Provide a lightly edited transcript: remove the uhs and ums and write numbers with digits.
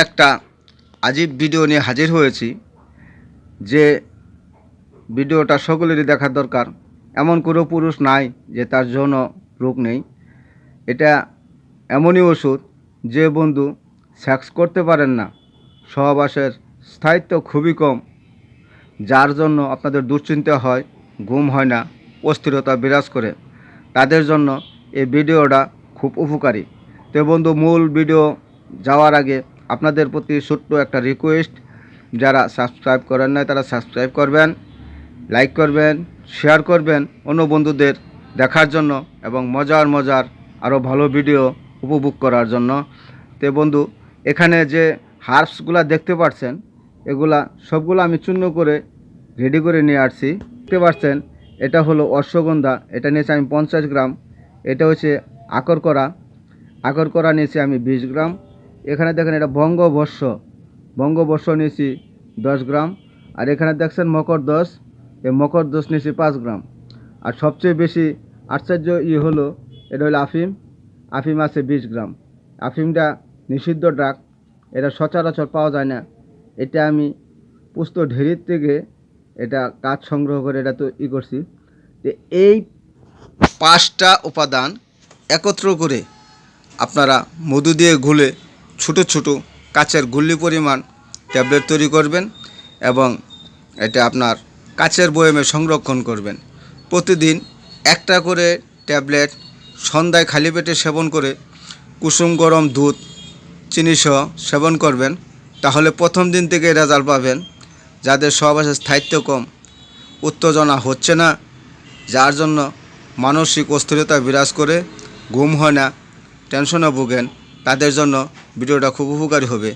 একটা আজীব ভিডিও নিয়ে হাজির হয়েছি, যে ভিডিওটা সকলেরই দেখার দরকার। এমন কোনো পুরুষ নাই যে তার যৌন রোগ নেই। এটা এমনই ওষুধ, যে বন্ধু সেক্স করতে পারেন না, সহবাসের স্থায়িত্ব খুবই কম, যার জন্য আপনাদের দুশ্চিন্তা হয়, ঘুম হয় না, অস্থিরতা বিরাজ করে, তাদের জন্য এই ভিডিওটা খুব উপকারী। তো বন্ধু, মূল ভিডিও যাওয়ার আগে আপনাদের প্রতি ছোট্ট একটা রিকোয়েস্ট, যারা সাবস্ক্রাইব করেন না তারা সাবস্ক্রাইব করবেন, লাইক করবেন, শেয়ার করবেন অন্য বন্ধুদের দেখার জন্য এবং মজার আরও ভালো ভিডিও উপভোগ করার জন্য। তো বন্ধু, এখানে যে হার্বসগুলো দেখতে পাচ্ছেন, এগুলা সবগুলো আমি চূর্ণ করে রেডি করে নিয়ে আসছি। দেখতে পাচ্ছেন, এটা হলো অশ্বগন্ধা, এটা নিয়েছি আমি 50 গ্রাম। এটা হচ্ছে আকর করা নিয়েছি আমি 20 গ্রাম। এখানে দেখেন এটা বঙ্গবর্ষ নিয়েছি 10 গ্রাম। আর এখানে দেখছেন মকরদোষ, এই মকরদোষ নিয়েছি 5 গ্রাম। আর সবচেয়ে বেশি আশ্চর্য হলো, এটা হলো আফিম আছে 20 গ্রাম। আফিমটা নিষিদ্ধ ড্রাগ, এটা সচরাচর পাওয়া যায় না। এটা আমি পুস্ত ঢেরির থেকে এটা কাঠ সংগ্রহ করে এটা তো করছি। তো এই 5টা উপাদান একত্র করে আপনারা মধু দিয়ে ঘুলে ছোটো ছোটো কাচের গুল্লি পরিমাণ ট্যাবলেট তৈরি করবেন এবং এটা আপনার কাচের বয়ামে সংরক্ষণ করবেন। প্রতিদিন একটা করে ট্যাবলেট সন্ধ্যায় খালি পেটে সেবন করে কুসুম গরম দুধ চিনিসহ সেবন করবেন। তাহলে প্রথম দিন থেকে রেজাল্ট পাবেন। যাদের সহবাসের স্থায়িত্ব কম, উত্তেজনা হচ্ছে না, যার জন্য মানসিক অস্থিরতা বিরাজ করে, ঘুম হয় না, টেনশনে ভোগেন, তাদের জন্য ভিডিওটা খুব উপকারী হবে।